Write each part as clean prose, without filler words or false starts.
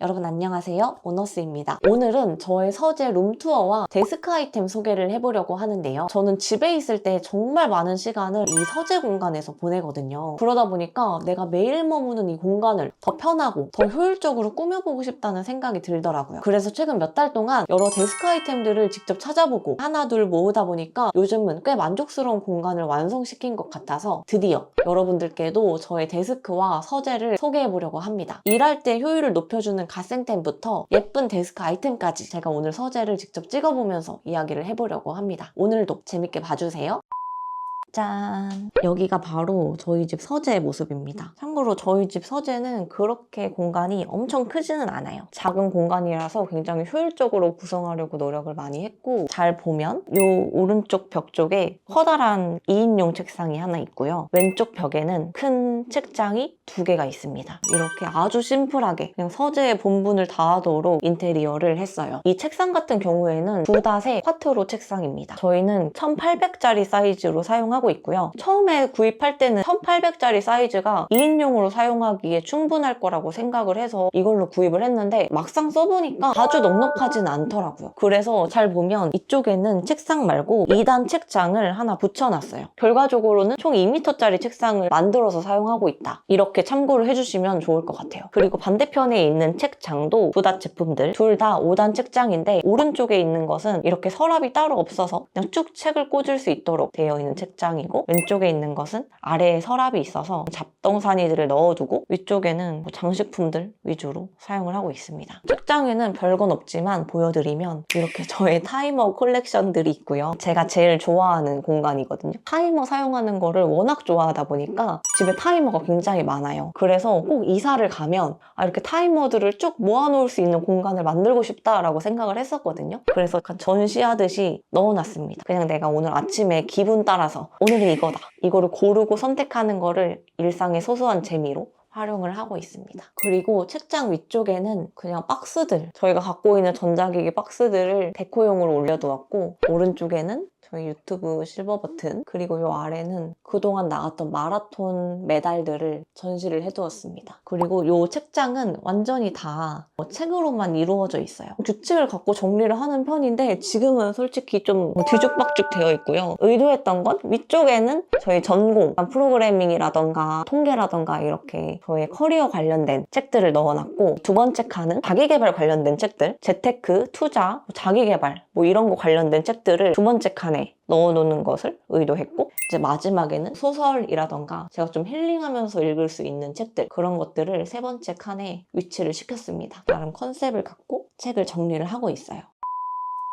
여러분 안녕하세요, 오너스입니다. 오늘은 저의 서재 룸투어와 데스크 아이템 소개를 해보려고 하는데요. 저는 집에 있을 때 정말 많은 시간을 이 서재 공간에서 보내거든요. 그러다 보니까 내가 매일 머무는 이 공간을 더 편하고 더 효율적으로 꾸며보고 싶다는 생각이 들더라고요. 그래서 최근 몇 달 동안 여러 데스크 아이템들을 직접 찾아보고 하나 둘 모으다 보니까 요즘은 꽤 만족스러운 공간을 완성시킨 것 같아서 드디어 여러분들께도 저의 데스크와 서재를 소개해보려고 합니다. 일할 때 효율을 높여주는 갓생템부터 예쁜 데스크 아이템까지 제가 오늘 서재를 직접 찍어보면서 이야기를 해보려고 합니다. 오늘도 재밌게 봐주세요. 짠! 여기가 바로 저희 집 서재의 모습입니다. 참고로 저희 집 서재는 그렇게 공간이 엄청 크지는 않아요. 작은 공간이라서 굉장히 효율적으로 구성하려고 노력을 많이 했고, 잘 보면 이 오른쪽 벽 쪽에 커다란 2인용 책상이 하나 있고요. 왼쪽 벽에는 큰 책장이 2개가 있습니다. 이렇게 아주 심플하게 그냥 서재의 본분을 다하도록 인테리어를 했어요. 이 책상 같은 경우에는 2닷의 쿼트로 책상입니다. 저희는 1800짜리 사이즈로 사용하고 있고요. 처음에 구입할 때는 1800짜리 사이즈가 2인용으로 사용하기에 충분할 거라고 생각을 해서 이걸로 구입을 했는데 막상 써보니까 아주 넉넉하진 않더라고요. 그래서 잘 보면 이쪽에는 책상 말고 2단 책장을 하나 붙여놨어요. 결과적으로는 총 2m짜리 책상을 만들어서 사용하고 있다. 이렇게 참고를 해주시면 좋을 것 같아요. 그리고 반대편에 있는 책장도 2닷 제품들 둘 다 5단 책장인데 오른쪽에 있는 것은 이렇게 서랍이 따로 없어서 그냥 쭉 책을 꽂을 수 있도록 되어 있는 책장이고, 왼쪽에 있는 것은 아래에 서랍이 있어서 잡동사니들을 넣어두고 위쪽에는 장식품들 위주로 사용을 하고 있습니다. 책장에는 별건 없지만 보여드리면 이렇게 저의 타이머 콜렉션들이 있고요. 제가 제일 좋아하는 공간이거든요. 타이머 사용하는 거를 워낙 좋아하다 보니까 집에 타이머가 굉장히 많아요. 그래서 꼭 이사를 가면 이렇게 타이머들을 쭉 모아놓을 수 있는 공간을 만들고 싶다라고 생각을 했었거든요. 그래서 전시하듯이 넣어놨습니다. 그냥 내가 오늘 아침에 기분 따라서 오늘은 이거다, 이거를 고르고 선택하는 거를 일상의 소소한 재미로 활용을 하고 있습니다. 그리고 책장 위쪽에는 그냥 박스들, 저희가 갖고 있는 전자기기 박스들을 데코용으로 올려두었고, 오른쪽에는 저희 유튜브 실버 버튼, 그리고 이 아래는 그동안 나갔던 마라톤 메달들을 전시를 해두었습니다. 그리고 이 책장은 완전히 다 책으로만 이루어져 있어요. 규칙을 갖고 정리를 하는 편인데 지금은 솔직히 좀 뒤죽박죽 되어 있고요. 의도했던 건 위쪽에는 저희 전공, 프로그래밍이라던가 통계라던가 이렇게 저의 커리어 관련된 책들을 넣어놨고, 두 번째 칸은 자기개발 관련된 책들, 재테크, 투자, 자기개발 이런 거 관련된 책들을 두 번째 칸에 넣어놓는 것을 의도했고, 이제 마지막에는 소설이라던가 제가 좀 힐링하면서 읽을 수 있는 책들, 그런 것들을 세 번째 칸에 위치를 시켰습니다. 나름 컨셉을 갖고 책을 정리를 하고 있어요.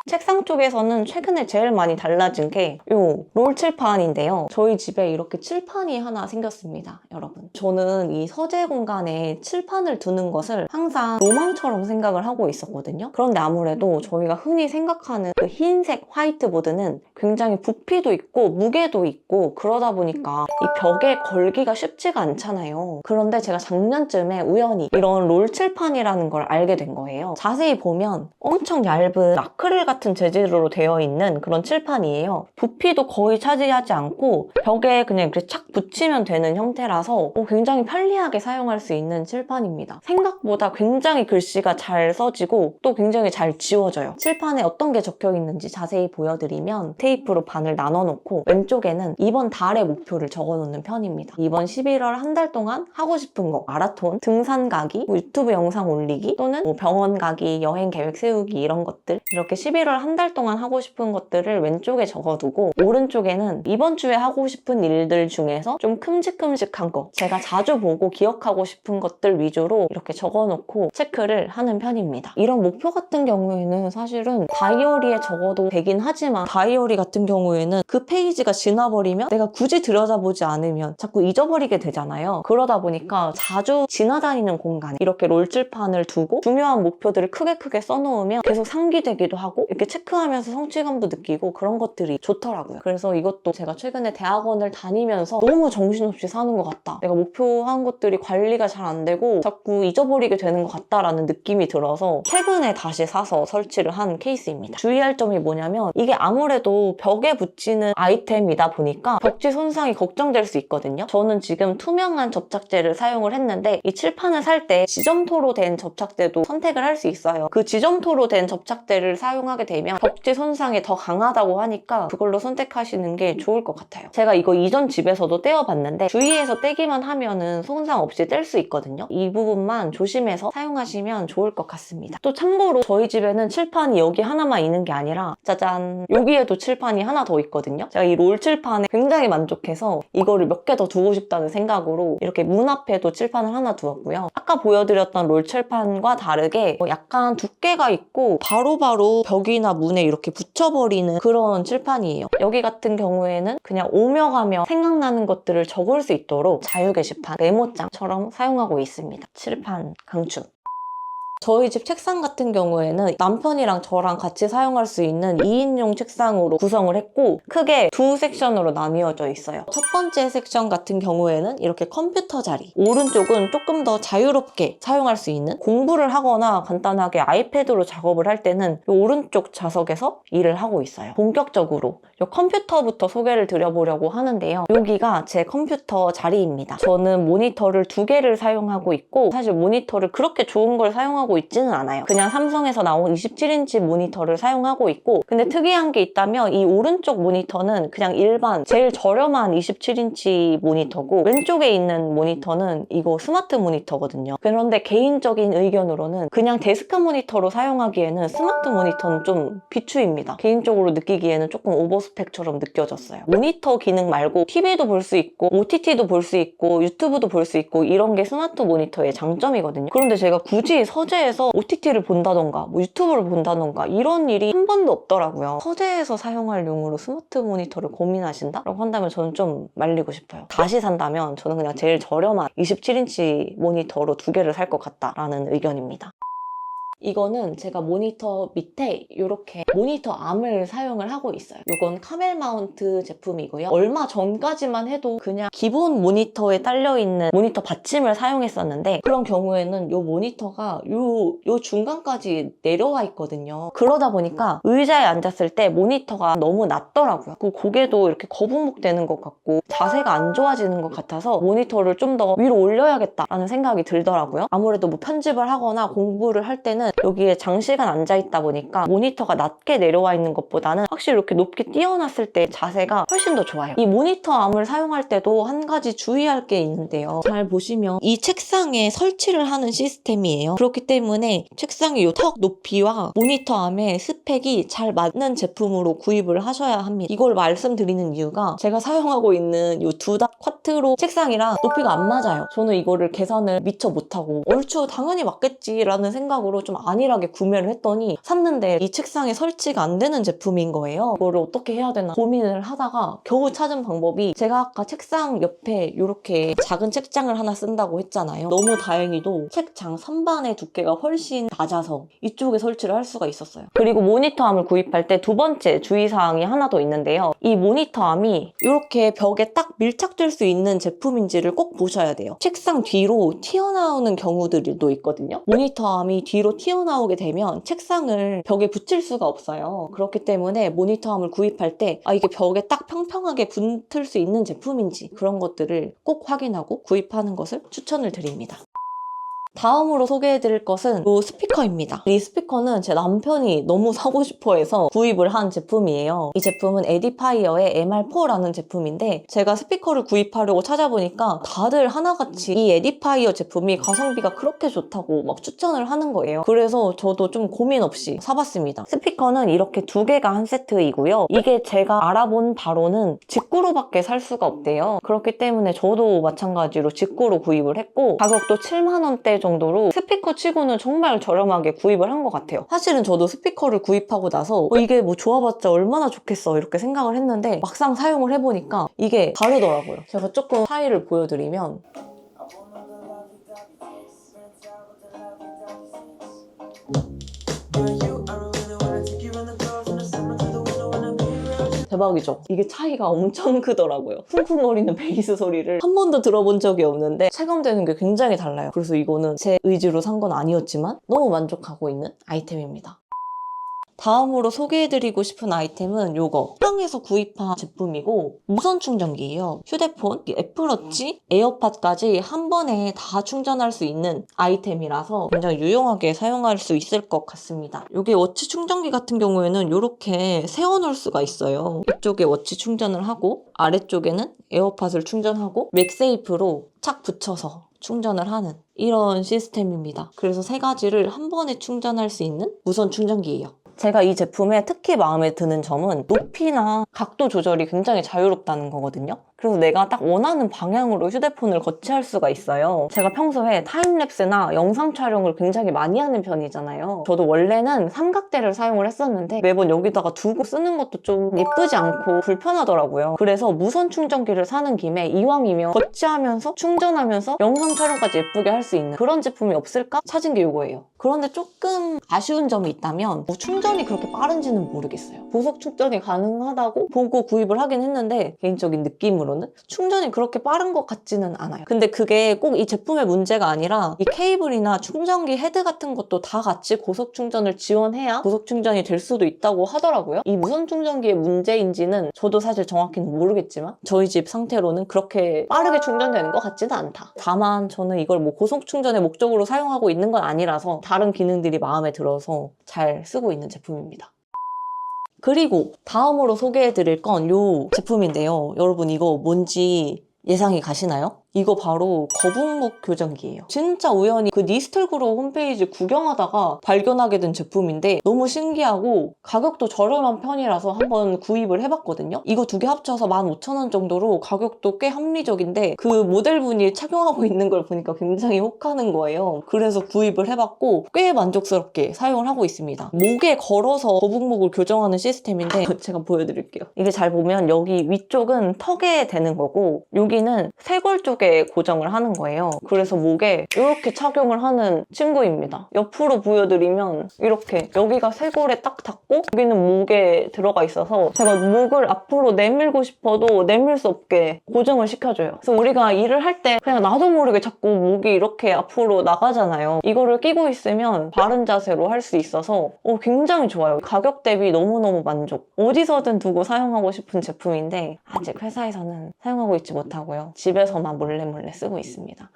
책상 쪽에서는 최근에 제일 많이 달라진 게 이 롤 칠판인데요. 저희 집에 이렇게 칠판이 하나 생겼습니다, 여러분. 저는 이 서재 공간에 칠판을 두는 것을 항상 로망처럼 생각을 하고 있었거든요. 그런데 아무래도 저희가 흔히 생각하는 그 흰색 화이트보드는 굉장히 부피도 있고 무게도 있고 그러다 보니까 이 벽에 걸기가 쉽지가 않잖아요. 그런데 제가 작년쯤에 우연히 이런 롤 칠판이라는 걸 알게 된 거예요. 자세히 보면 엄청 얇은 아크릴 같은 재질로 되어 있는 그런 칠판이에요. 부피도 거의 차지하지 않고 벽에 그냥 이렇게 착 붙이면 되는 형태라서 굉장히 편리하게 사용할 수 있는 칠판입니다. 생각보다 굉장히 글씨가 잘 써지고 또 굉장히 잘 지워져요. 칠판에 어떤 게 적혀 있는지 자세히 보여드리면 테이프로 반을 나눠놓고 왼쪽에는 이번 달의 목표를 적어놓는 편입니다. 이번 11월 한 달 동안 하고 싶은 거, 마라톤, 등산 가기, 유튜브 영상 올리기, 또는 병원 가기, 여행 계획 세우기, 이런 것들, 이렇게 11월 한 달 동안 하고 싶은 것들을 왼쪽에 적어두고, 오른쪽에는 이번 주에 하고 싶은 일들 중에서 좀 큼직큼직한 거, 제가 자주 보고 기억하고 싶은 것들 위주로 이렇게 적어놓고 체크를 하는 편입니다. 이런 목표 같은 경우에는 사실은 다이어리에 적어도 되긴 하지만, 다이어리 같은 경우에는 그 페이지가 지나버리면 내가 굳이 들여다보지 않으면 자꾸 잊어버리게 되잖아요. 그러다 보니까 자주 지나다니는 공간에 이렇게 롤칠판을 두고 중요한 목표들을 크게 써놓으면 계속 상기되기도 하고 이렇게 체크하면서 성취감도 느끼고 그런 것들이 좋더라고요. 그래서 이것도 제가 최근에 대학원을 다니면서 너무 정신없이 사는 것 같다. 내가 목표한 것들이 관리가 잘 안 되고 자꾸 잊어버리게 되는 것 같다라는 느낌이 들어서 최근에 다시 사서 설치를 한 케이스입니다. 주의할 점이 뭐냐면 이게 아무래도 벽에 붙이는 아이템이다 보니까 벽지 손상이 걱정될 수 있거든요. 저는 지금 투명한 접착제를 사용을 했는데 이 칠판을 살 때 지점토로 된 접착제도 선택을 할 수 있어요. 그 지점토로 된 접착제를 사용하게 되면 벽지 손상이 더 강하다고 하니까 그걸로 선택하시는 게 좋을 것 같아요. 제가 이거 이전 집에서도 떼어봤는데 주위에서 떼기만 하면은 손상 없이 뗄 수 있거든요. 이 부분만 조심해서 사용하시면 좋을 것 같습니다. 또 참고로 저희 집에는 칠판이 여기 하나만 있는 게 아니라 짜잔, 여기에도 칠판이 하나 더 있거든요. 제가 이 롤 칠판에 굉장히 만족해서 이거를 몇 개 더 두고 싶다는 생각으로 이렇게 문 앞에도 칠판을 하나 두었고요. 아까 보여드렸던 롤 칠판과 다르게 약간 두께가 있고 바로바로 벽이나 문에 이렇게 붙여버리는 그런 칠판이에요. 여기 같은 경우에는 그냥 오며 가며 생각나는 것들을 적을 수 있도록 자유 게시판, 메모장처럼 사용하고 있습니다. 칠판 강추. 저희 집 책상 같은 경우에는 남편이랑 저랑 같이 사용할 수 있는 2인용 책상으로 구성을 했고 크게 두 섹션으로 나뉘어져 있어요. 첫 번째 섹션 같은 경우에는 이렇게 컴퓨터 자리, 오른쪽은 조금 더 자유롭게 사용할 수 있는, 공부를 하거나 간단하게 아이패드로 작업을 할 때는 이 오른쪽 좌석에서 일을 하고 있어요. 본격적으로 이 컴퓨터부터 소개를 드려보려고 하는데요. 여기가 제 컴퓨터 자리입니다. 저는 모니터를 2개를 사용하고 있고 사실 모니터를 그렇게 좋은 걸 사용하고 있지는 않아요. 그냥 삼성에서 나온 27인치 모니터를 사용하고 있고 근데 특이한 게 있다면 이 오른쪽 모니터는 그냥 일반 제일 저렴한 27인치 모니터고 왼쪽에 있는 모니터는 이거 스마트 모니터거든요. 그런데 개인적인 의견으로는 그냥 데스크 모니터로 사용하기에는 스마트 모니터는 좀 비추입니다. 개인적으로 느끼기에는 조금 오버스펙처럼 느껴졌어요. 모니터 기능 말고 TV도 볼 수 있고 OTT도 볼 수 있고 유튜브도 볼 수 있고 이런 게 스마트 모니터의 장점이거든요. 그런데 제가 굳이 서재에서 OTT를 본다던가 뭐 유튜브를 본다던가 이런 일이 한 번도 없더라고요. 서재에서 사용할 용으로 스마트 모니터를 고민하신다? 라고 한다면 저는 좀 말리고 싶어요. 다시 산다면 저는 그냥 제일 저렴한 27인치 모니터로 2개를 살 것 같다라는 의견입니다. 이거는 제가 모니터 밑에 이렇게 모니터 암을 사용을 하고 있어요. 이건 카멜 마운트 제품이고요. 얼마 전까지만 해도 그냥 기본 모니터에 딸려있는 모니터 받침을 사용했었는데 그런 경우에는 이 모니터가 요 중간까지 내려와 있거든요. 그러다 보니까 의자에 앉았을 때 모니터가 너무 낮더라고요. 그 고개도 이렇게 거북목 되는 것 같고 자세가 안 좋아지는 것 같아서 모니터를 좀 더 위로 올려야겠다라는 생각이 들더라고요. 아무래도 뭐 편집을 하거나 공부를 할 때는 여기에 장시간 앉아있다 보니까 모니터가 낮게 내려와 있는 것보다는 확실히 이렇게 높게 띄어놨을 때 자세가 훨씬 더 좋아요. 이 모니터 암을 사용할 때도 한 가지 주의할 게 있는데요. 잘 보시면 이 책상에 설치를 하는 시스템이에요. 그렇기 때문에 책상의 이 턱 높이와 모니터 암의 스펙이 잘 맞는 제품으로 구입을 하셔야 합니다. 이걸 말씀드리는 이유가 제가 사용하고 있는 이 두닥 쿼트로 책상이랑 높이가 안 맞아요. 저는 이거를 계산을 미처 못하고 얼추 당연히 맞겠지라는 생각으로 좀 안일하게 구매를 했더니 샀는데 이 책상에 설치가 안 되는 제품인 거예요. 이거를 어떻게 해야 되나 고민을 하다가 겨우 찾은 방법이 제가 아까 책상 옆에 이렇게 작은 책장을 하나 쓴다고 했잖아요. 너무 다행히도 책장 선반의 두께가 훨씬 낮아서 이쪽에 설치를 할 수가 있었어요. 그리고 모니터 암을 구입할 때 두 번째 주의사항이 하나 더 있는데요. 이 모니터 암이 이렇게 벽에 딱 밀착될 수 있는 제품인지를 꼭 보셔야 돼요. 책상 뒤로 튀어나오는 경우들도 있거든요. 모니터 암이 뒤로 튀어나오게 되면 책상을 벽에 붙일 수가 없어요. 그렇기 때문에 모니터암을 구입할 때 이게 벽에 딱 평평하게 붙을 수 있는 제품인지 그런 것들을 꼭 확인하고 구입하는 것을 추천을 드립니다. 다음으로 소개해드릴 것은 이 스피커입니다. 이 스피커는 제 남편이 너무 사고 싶어 해서 구입을 한 제품이에요. 이 제품은 에디파이어의 MR4라는 제품인데 제가 스피커를 구입하려고 찾아보니까 다들 하나같이 이 에디파이어 제품이 가성비가 그렇게 좋다고 막 추천을 하는 거예요. 그래서 저도 좀 고민 없이 사봤습니다. 스피커는 이렇게 2개가 한 세트이고요. 이게 제가 알아본 바로는 직구로밖에 살 수가 없대요. 그렇기 때문에 저도 마찬가지로 직구로 구입을 했고 가격도 7만 원대 정도로 스피커 치고는 정말 저렴하게 구입을 한 것 같아요. 사실은 저도 스피커를 구입하고 나서 이게 뭐 좋아봤자 얼마나 좋겠어 이렇게 생각을 했는데 막상 사용을 해보니까 이게 다르더라고요. 제가 조금 차이를 보여드리면 대박이죠? 이게 차이가 엄청 크더라고요. 쿵쿵거리는 베이스 소리를 한 번도 들어본 적이 없는데 체감되는 게 굉장히 달라요. 그래서 이거는 제 의지로 산 건 아니었지만 너무 만족하고 있는 아이템입니다. 다음으로 소개해드리고 싶은 아이템은 요거 쿠팡에서 구입한 제품이고 무선 충전기예요. 휴대폰, 애플워치, 에어팟까지 한 번에 다 충전할 수 있는 아이템이라서 굉장히 유용하게 사용할 수 있을 것 같습니다. 요게 워치 충전기 같은 경우에는 이렇게 세워놓을 수가 있어요. 이쪽에 워치 충전을 하고 아래쪽에는 에어팟을 충전하고 맥세이프로 착 붙여서 충전을 하는 이런 시스템입니다. 그래서 세 가지를 한 번에 충전할 수 있는 무선 충전기예요. 제가 이 제품에 특히 마음에 드는 점은 높이나 각도 조절이 굉장히 자유롭다는 거거든요. 그래서 내가 딱 원하는 방향으로 휴대폰을 거치할 수가 있어요. 제가 평소에 타임랩스나 영상 촬영을 굉장히 많이 하는 편이잖아요. 저도 원래는 삼각대를 사용을 했었는데 매번 여기다가 두고 쓰는 것도 좀 예쁘지 않고 불편하더라고요. 그래서 무선 충전기를 사는 김에 이왕이면 거치하면서 충전하면서 영상 촬영까지 예쁘게 할 수 있는 그런 제품이 없을까 찾은 게 이거예요. 그런데 조금 아쉬운 점이 있다면 충전이 그렇게 빠른지는 모르겠어요. 고속 충전이 가능하다고 보고 구입을 하긴 했는데 개인적인 느낌으로는 충전이 그렇게 빠른 것 같지는 않아요. 근데 그게 꼭 이 제품의 문제가 아니라 이 케이블이나 충전기 헤드 같은 것도 다 같이 고속 충전을 지원해야 고속 충전이 될 수도 있다고 하더라고요. 이 무선 충전기의 문제인지는 저도 사실 정확히는 모르겠지만 저희 집 상태로는 그렇게 빠르게 충전되는 것 같지는 않다. 다만 저는 이걸 뭐 고속 충전의 목적으로 사용하고 있는 건 아니라서 다른 기능들이 마음에 들어서 잘 쓰고 있는 제품입니다. 그리고 다음으로 소개해드릴 건 이 제품인데요. 여러분 이거 뭔지 예상이 가시나요? 이거 바로 거북목 교정기예요. 진짜 우연히 그 니스틀그룹 홈페이지 구경하다가 발견하게 된 제품인데 너무 신기하고 가격도 저렴한 편이라서 한번 구입을 해봤거든요. 이거 두 개 합쳐서 15,000원 정도로 가격도 꽤 합리적인데 그 모델분이 착용하고 있는 걸 보니까 굉장히 혹하는 거예요. 그래서 구입을 해봤고 꽤 만족스럽게 사용을 하고 있습니다. 목에 걸어서 거북목을 교정하는 시스템인데 제가 보여드릴게요. 이게 잘 보면 여기 위쪽은 턱에 대는 거고 여기는 쇄골 쪽에 고정을 하는 거예요. 그래서 목에 이렇게 착용을 하는 친구입니다. 옆으로 보여드리면 이렇게 여기가 쇄골에 딱 닿고 여기는 목에 들어가 있어서 제가 목을 앞으로 내밀고 싶어도 내밀 수 없게 고정을 시켜줘요. 그래서 우리가 일을 할 때 그냥 나도 모르게 자꾸 목이 이렇게 앞으로 나가잖아요. 이거를 끼고 있으면 바른 자세로 할 수 있어서 굉장히 좋아요. 가격 대비 너무너무 만족. 어디서든 두고 사용하고 싶은 제품인데 아직 회사에서는 사용하고 있지 못하고요. 집에서만 몰래 쓰고 있습니다.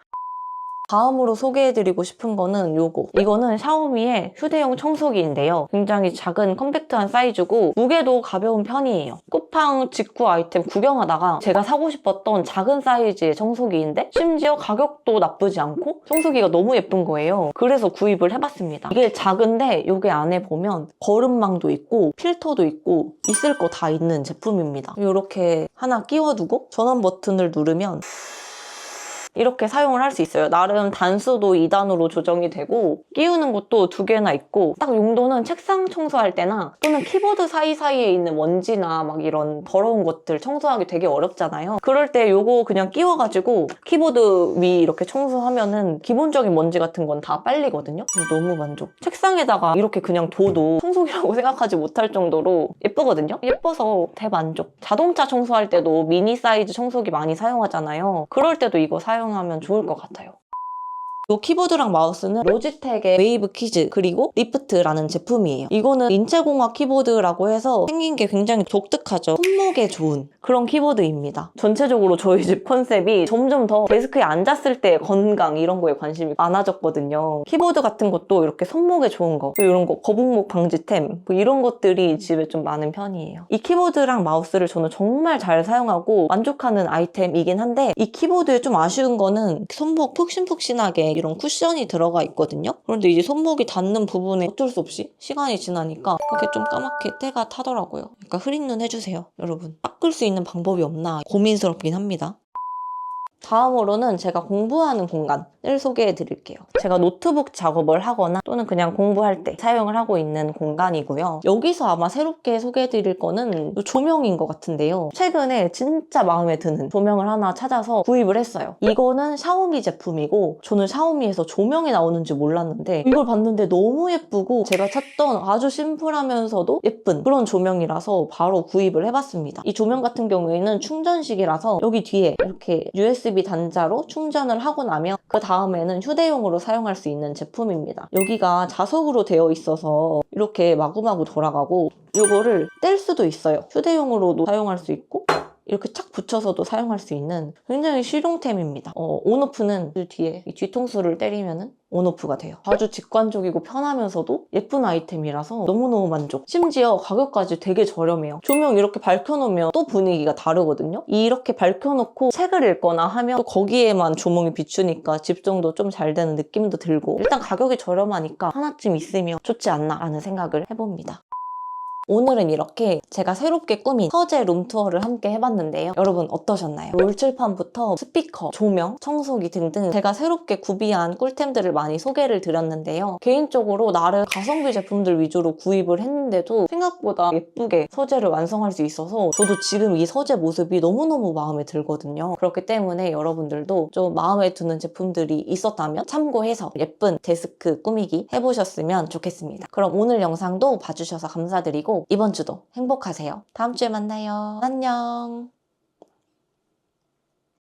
다음으로 소개해드리고 싶은 거는 요거. 이거는 샤오미의 휴대용 청소기인데요. 굉장히 작은 컴팩트한 사이즈고 무게도 가벼운 편이에요. 쿠팡 직구 아이템 구경하다가 제가 사고 싶었던 작은 사이즈의 청소기인데 심지어 가격도 나쁘지 않고 청소기가 너무 예쁜 거예요. 그래서 구입을 해봤습니다. 이게 작은데 여기 안에 보면 거름망도 있고 필터도 있고 있을 거 다 있는 제품입니다. 이렇게 하나 끼워두고 전원 버튼을 누르면 이렇게 사용을 할 수 있어요. 나름 단수도 2단으로 조정이 되고 끼우는 것도 2개나 있고 딱 용도는 책상 청소할 때나 또는 키보드 사이사이에 있는 먼지나 막 이런 더러운 것들 청소하기 되게 어렵잖아요. 그럴 때 요거 그냥 끼워가지고 키보드 위 이렇게 청소하면은 기본적인 먼지 같은 건 다 빨리거든요. 너무 만족. 책상에다가 이렇게 그냥 둬도 청소기라고 생각하지 못할 정도로 예쁘거든요. 예뻐서 대만족. 자동차 청소할 때도 미니 사이즈 청소기 많이 사용하잖아요. 그럴 때도 이거 사용하면 좋을 것 같아요. 이 키보드랑 마우스는 로지텍의 웨이브 키즈 그리고 리프트라는 제품이에요. 이거는 인체공학 키보드라고 해서 생긴 게 굉장히 독특하죠. 손목에 좋은 그런 키보드입니다. 전체적으로 저희 집 컨셉이 점점 더 데스크에 앉았을 때 건강 이런 거에 관심이 많아졌거든요. 키보드 같은 것도 이렇게 손목에 좋은 거, 이런 거 거북목 방지템 이런 것들이 집에 좀 많은 편이에요. 이 키보드랑 마우스를 저는 정말 잘 사용하고 만족하는 아이템이긴 한데 이 키보드에 좀 아쉬운 거는 손목 푹신푹신하게 이런 쿠션이 들어가 있거든요. 그런데 이제 손목이 닿는 부분에 어쩔 수 없이 시간이 지나니까 이렇게 좀 까맣게 때가 타더라고요. 그러니까 흐린 눈 해주세요, 여러분. 닦을 수 있는 방법이 없나 고민스럽긴 합니다. 다음으로는 제가 공부하는 공간을 공간을 소개해 드릴게요. 제가 노트북 작업을 하거나 또는 그냥 공부할 때 사용을 하고 있는 공간이고요. 여기서 아마 새롭게 소개해 드릴 거는 조명인 것 같은데요. 최근에 진짜 마음에 드는 조명을 하나 찾아서 구입을 했어요. 이거는 샤오미 제품이고 저는 샤오미에서 조명이 나오는지 몰랐는데 이걸 봤는데 너무 예쁘고 제가 찾던 아주 심플하면서도 예쁜 그런 조명이라서 바로 구입을 해봤습니다. 이 조명 같은 경우에는 충전식이라서 여기 뒤에 이렇게 USB 단자로 충전을 하고 나면 그 다음에는 휴대용으로 사용할 수 있는 제품입니다. 여기가 자석으로 되어 있어서 이렇게 마구마구 돌아가고 이거를 뗄 수도 있어요. 휴대용으로도 사용할 수 있고 이렇게 착 붙여서도 사용할 수 있는 굉장히 실용템입니다. 온오프는 그 뒤에 이 뒤통수를 때리면은 온오프가 돼요. 아주 직관적이고 편하면서도 예쁜 아이템이라서 너무너무 만족. 심지어 가격까지 되게 저렴해요. 조명 이렇게 밝혀놓으면 또 분위기가 다르거든요. 이렇게 밝혀놓고 책을 읽거나 하면 또 거기에만 조명이 비추니까 집중도 좀 잘 되는 느낌도 들고 일단 가격이 저렴하니까 하나쯤 있으면 좋지 않나 라는 생각을 해봅니다. 오늘은 이렇게 제가 새롭게 꾸민 서재 룸투어를 함께 해봤는데요. 여러분 어떠셨나요? 롤칠판부터 스피커, 조명, 청소기 등등 제가 새롭게 구비한 꿀템들을 많이 소개를 드렸는데요. 개인적으로 나름 가성비 제품들 위주로 구입을 했는데도 생각보다 예쁘게 서재를 완성할 수 있어서 저도 지금 이 서재 모습이 너무너무 마음에 들거든요. 그렇기 때문에 여러분들도 좀 마음에 드는 제품들이 있었다면 참고해서 예쁜 데스크 꾸미기 해보셨으면 좋겠습니다. 그럼 오늘 영상도 봐주셔서 감사드리고 이번 주도 행복하세요. 다음 주에 만나요. 안녕.